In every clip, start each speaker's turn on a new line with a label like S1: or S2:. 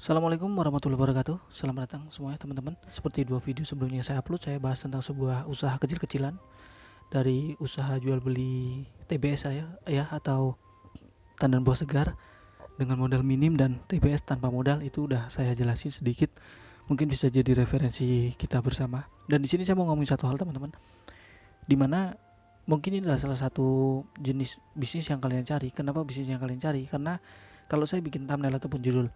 S1: Assalamualaikum warahmatullahi wabarakatuh. Selamat datang semuanya teman-teman. Seperti dua video sebelumnya saya upload, saya bahas tentang sebuah usaha kecil-kecilan, dari usaha jual beli TBS saya ya, atau tandan buah segar dengan modal minim dan TBS tanpa modal. Itu udah saya jelasin sedikit. Mungkin bisa jadi referensi kita bersama. Dan di sini saya mau ngomongin satu hal teman-teman, dimana mungkin ini adalah salah satu jenis bisnis yang kalian cari. Kenapa bisnis yang kalian cari? Karena kalau saya bikin thumbnail ataupun judul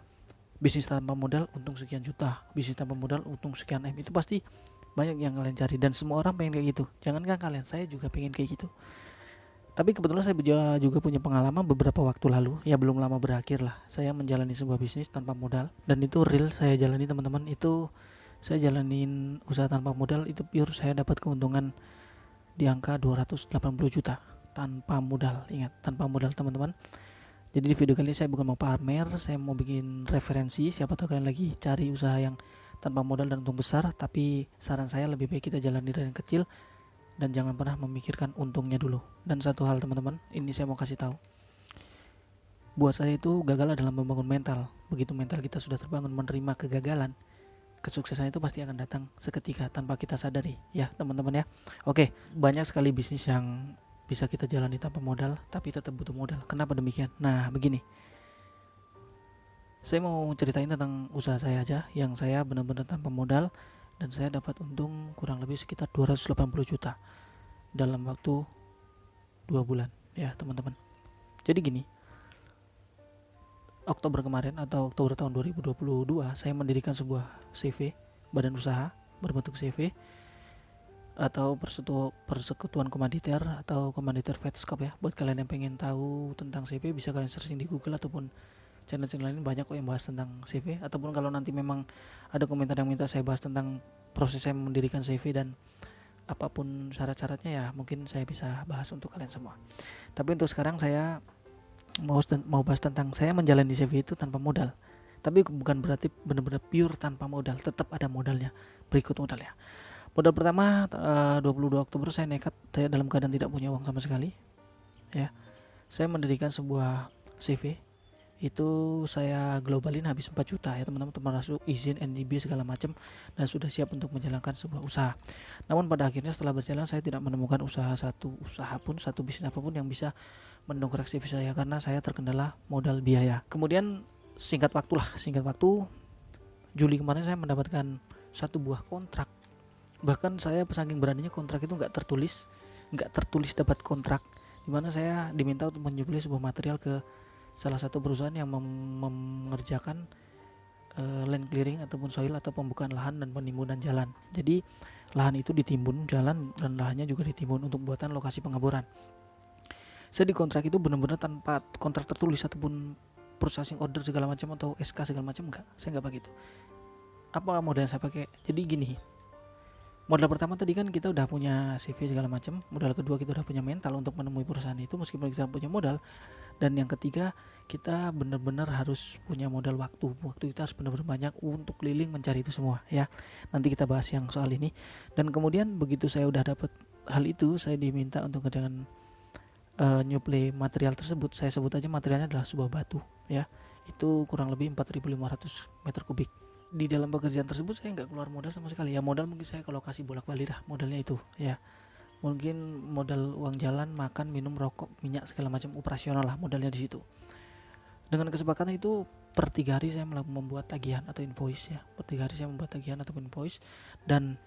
S1: bisnis tanpa modal untung sekian juta, bisnis tanpa modal untung sekian M, itu pasti banyak yang kalian cari dan semua orang pengen kayak gitu. Jangankan kalian, saya juga pengen kayak gitu. Tapi kebetulan saya juga punya pengalaman beberapa waktu lalu, ya belum lama berakhir lah, saya menjalani sebuah bisnis tanpa modal, dan itu real saya jalani teman-teman. Itu saya jalanin usaha tanpa modal, itu pure saya dapat keuntungan di angka 280 juta tanpa modal. Ingat, tanpa modal teman-teman. Jadi di video kali ini saya bukan mau pamer, saya mau bikin referensi. Siapa tahu kalian lagi cari usaha yang tanpa modal dan untung besar, tapi saran saya lebih baik kita jalani dari yang kecil dan jangan pernah memikirkan untungnya dulu. Dan satu hal teman-teman, ini saya mau kasih tahu. Buat saya itu gagal adalah membangun mental. Begitu mental kita sudah terbangun menerima kegagalan, kesuksesan itu pasti akan datang seketika tanpa kita sadari, ya teman-teman ya. Oke, banyak sekali bisnis yang bisa kita jalani tanpa modal, tapi tetap butuh modal. Kenapa demikian? Nah, begini. Saya mau ceritain tentang usaha saya aja, yang saya benar-benar tanpa modal dan saya dapat untung kurang lebih sekitar 280 juta dalam waktu 2 bulan, ya teman-teman. Jadi gini, Oktober kemarin atau Oktober tahun 2022, saya mendirikan sebuah CV, badan usaha berbentuk CV, atau persekutuan komanditer atau komanditer Fedskop ya. Buat kalian yang pengen tahu tentang CV bisa kalian searching di Google ataupun channel-channel lain, banyak kok yang bahas tentang CV. Ataupun kalau nanti memang ada komentar yang minta saya bahas tentang proses saya mendirikan CV dan apapun syarat-syaratnya, ya mungkin saya bisa bahas untuk kalian semua. Tapi untuk sekarang saya mau bahas tentang saya menjalani CV itu tanpa modal. Tapi bukan berarti benar-benar pure tanpa modal, tetap ada modalnya. Berikut modalnya. Modal pertama 22 Oktober saya nekat, saya dalam keadaan tidak punya uang sama sekali. Ya, saya mendirikan sebuah CV. Itu saya globalin habis 4 juta ya teman-teman, termasuk izin NDB segala macam, dan sudah siap untuk menjalankan sebuah usaha. Namun pada akhirnya setelah berjalan saya tidak menemukan satu bisnis apapun yang bisa mendongkrak CV saya karena saya terkendala modal biaya. Kemudian singkat waktu Juli kemarin saya mendapatkan satu buah kontrak. Bahkan saya saking beraninya kontrak itu nggak tertulis dapat kontrak, dimana saya diminta untuk menyuplai sebuah material ke salah satu perusahaan yang mengerjakan land clearing ataupun soil atau pembukaan lahan dan penimbunan jalan. Jadi lahan itu ditimbun, jalan dan lahannya juga ditimbun untuk buatan lokasi pengeboran. Saya di kontrak itu benar-benar tanpa kontrak tertulis ataupun processing order segala macam atau SK segala macam, enggak. Saya enggak pakai itu. Apa modal yang saya pakai? Jadi gini. Modal pertama tadi kan kita udah punya CV segala macam. Modal kedua kita udah punya mental untuk menemui perusahaan itu meskipun kita punya modal. Dan yang ketiga, kita benar-benar harus punya modal waktu. Waktu kita harus benar-benar banyak untuk keliling mencari itu semua ya. Nanti kita bahas yang soal ini. Dan kemudian begitu saya udah dapat hal itu, saya diminta untuk kerjakan nyuplai material tersebut. Saya sebut aja materialnya adalah sebuah batu ya. Itu kurang lebih 4.500 meter kubik. Di dalam pekerjaan tersebut saya nggak keluar modal sama sekali ya. Modal mungkin saya kalau kasih bolak-balik dah modalnya itu ya. Mungkin modal uang jalan, makan, minum, rokok, minyak segala macam operasional lah modalnya di situ. Dengan kesepakatan itu per 3 hari saya membuat tagihan atau invoice ya. Per 3 hari saya membuat tagihan atau invoice, dan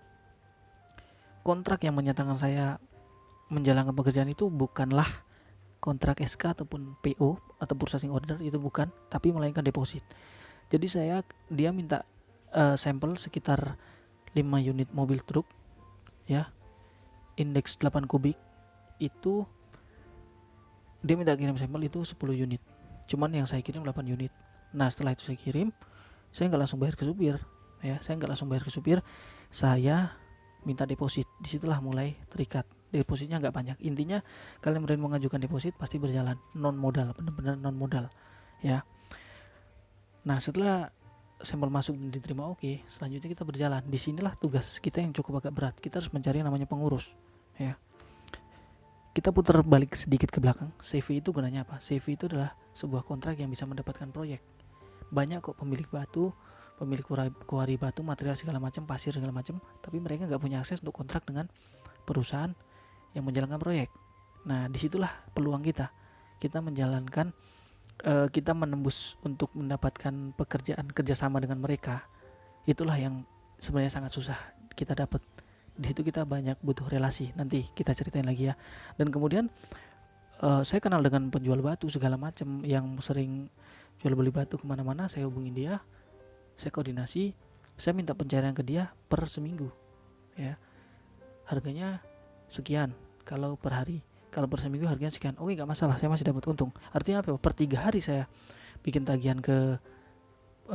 S1: kontrak yang menyatakan saya menjalankan pekerjaan itu bukanlah kontrak SK ataupun PO atau purchasing order, itu bukan, tapi melainkan deposit. Jadi dia minta sampel sekitar 5 unit mobil truk ya, indeks 8 kubik. Itu dia minta kirim sampel itu 10 unit, cuman yang saya kirim 8 unit. Nah setelah itu saya kirim, saya nggak langsung bayar ke supir ya, saya minta deposit. Disitulah mulai terikat. Depositnya nggak banyak, intinya kalian mau mengajukan deposit pasti berjalan, non modal, benar-benar non modal ya. Nah setelah sampel masuk dan diterima oke, selanjutnya kita berjalan. Disinilah tugas kita yang cukup agak berat, kita harus mencari namanya pengurus ya. Kita putar balik sedikit ke belakang. CV itu gunanya apa? CV itu adalah sebuah kontrak yang bisa mendapatkan proyek. banyak kok pemilik kuari batu, material segala macam, pasir segala macam, tapi mereka nggak punya akses untuk kontrak dengan perusahaan yang menjalankan proyek. Nah, disitulah peluang kita menjalankan, kita menembus untuk mendapatkan pekerjaan kerjasama dengan mereka. Itulah yang sebenarnya sangat susah kita dapat. Di situ kita banyak butuh relasi, nanti kita ceritain lagi ya. Dan kemudian saya kenal dengan penjual batu segala macam yang sering jual beli batu kemana-mana. Saya hubungin dia, saya koordinasi, saya minta pencairan ke dia per seminggu ya, harganya sekian kalau per hari, kalau per seminggu harganya sekian. Oke, nggak masalah, saya masih dapat untung. Artinya apa? Per 3 hari saya bikin tagihan ke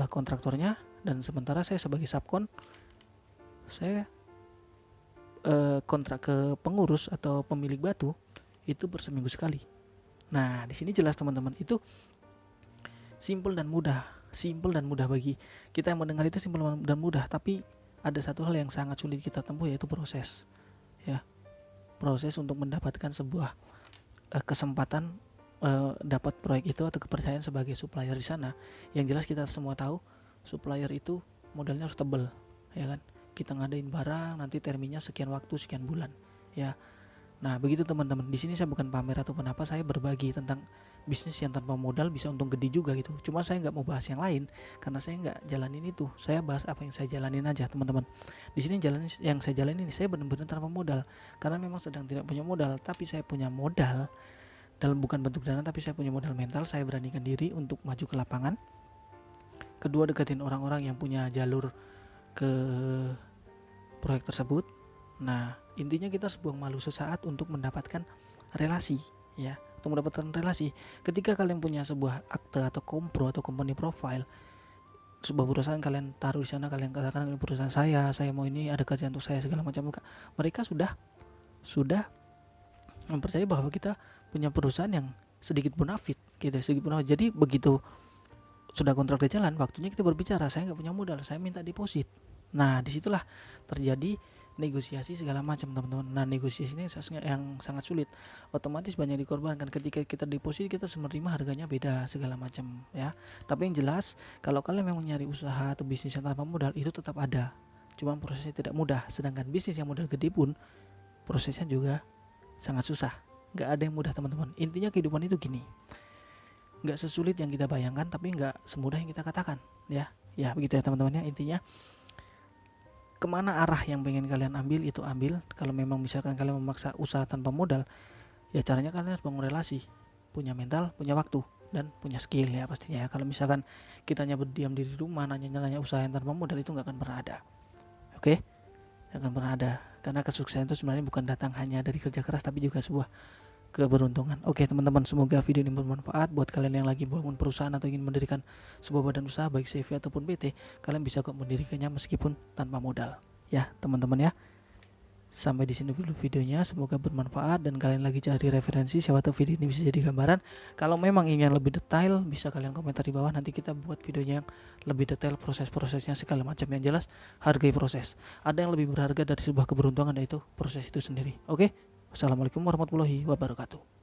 S1: kontraktornya, dan sementara saya sebagai subkon, saya kontrak ke pengurus atau pemilik batu itu per seminggu sekali. Nah, di sini jelas teman-teman, itu simple dan mudah bagi kita yang mendengar. Itu simple dan mudah, tapi ada satu hal yang sangat sulit kita tempuh, yaitu proses ya. Proses untuk mendapatkan sebuah kesempatan dapat proyek itu atau kepercayaan sebagai supplier di sana. Yang jelas kita semua tahu supplier itu modalnya harus tebal ya kan. Kita ngadain barang, nanti terminnya sekian waktu, sekian bulan ya. Nah, begitu teman-teman. Di sini saya bukan pamer ataupun apa, saya berbagi tentang bisnis yang tanpa modal bisa untung gede juga gitu. Cuma saya nggak mau bahas yang lain karena saya nggak jalanin itu. Saya bahas apa yang saya jalanin aja, teman-teman. Di sini yang saya jalanin ini, saya benar-benar tanpa modal karena memang sedang tidak punya modal, tapi saya punya modal dalam bukan bentuk dana, tapi saya punya modal mental. Saya beranikan diri untuk maju ke lapangan. Kedua, deketin orang-orang yang punya jalur ke proyek tersebut. Nah, intinya kita harus buang malu sesaat untuk mendapatkan relasi ya, untuk mendapatkan relasi. Ketika kalian punya sebuah akte atau kompro atau company profile, sebuah perusahaan kalian taruh di sana, kalian katakan ini perusahaan saya mau ini, ada kerjaan untuk saya segala macam, mereka sudah mempercayai bahwa kita punya perusahaan yang sedikit bonafit gitu, Jadi begitu sudah kontrak berjalan, waktunya kita berbicara. Saya nggak punya modal, saya minta deposit. Nah, disitulah terjadi negosiasi segala macam, teman-teman. Nah, negosiasi ini yang sangat sulit, otomatis banyak dikorbankan. Ketika kita deposit, kita menerima harganya beda segala macam ya. Tapi yang jelas, kalau kalian memang nyari usaha atau bisnis yang tanpa modal, itu tetap ada, cuma prosesnya tidak mudah. Sedangkan bisnis yang modal gede pun prosesnya juga sangat susah, nggak ada yang mudah, teman-teman. Intinya kehidupan itu gini, nggak sesulit yang kita bayangkan, tapi nggak semudah yang kita katakan ya begitu ya teman-teman ya. Intinya kemana arah yang pengen kalian ambil, itu ambil. Kalau memang misalkan kalian memaksa usaha tanpa modal, ya caranya kalian harus bangun relasi, punya mental, punya waktu, dan punya skill ya pastinya ya. Kalau misalkan kitanya berdiam diri di rumah nanya usaha yang tanpa modal, itu nggak akan pernah ada. Oke? Nggak akan pernah ada, karena kesuksesan itu sebenarnya bukan datang hanya dari kerja keras, tapi juga sebuah keberuntungan. Oke teman-teman, semoga video ini bermanfaat buat kalian yang lagi bangun perusahaan atau ingin mendirikan sebuah badan usaha baik CV ataupun PT. Kalian bisa kok mendirikannya meskipun tanpa modal ya teman-teman ya. Sampai di sini dulu videonya, semoga bermanfaat dan kalian lagi cari referensi, siapa tahu video ini bisa jadi gambaran. Kalau memang ingin lebih detail, bisa kalian komentar di bawah, nanti kita buat videonya yang lebih detail, proses-prosesnya segala macam. Yang jelas hargai proses. Ada yang lebih berharga dari sebuah keberuntungan, yaitu proses itu sendiri. Oke? Wassalamualaikum warahmatullahi wabarakatuh.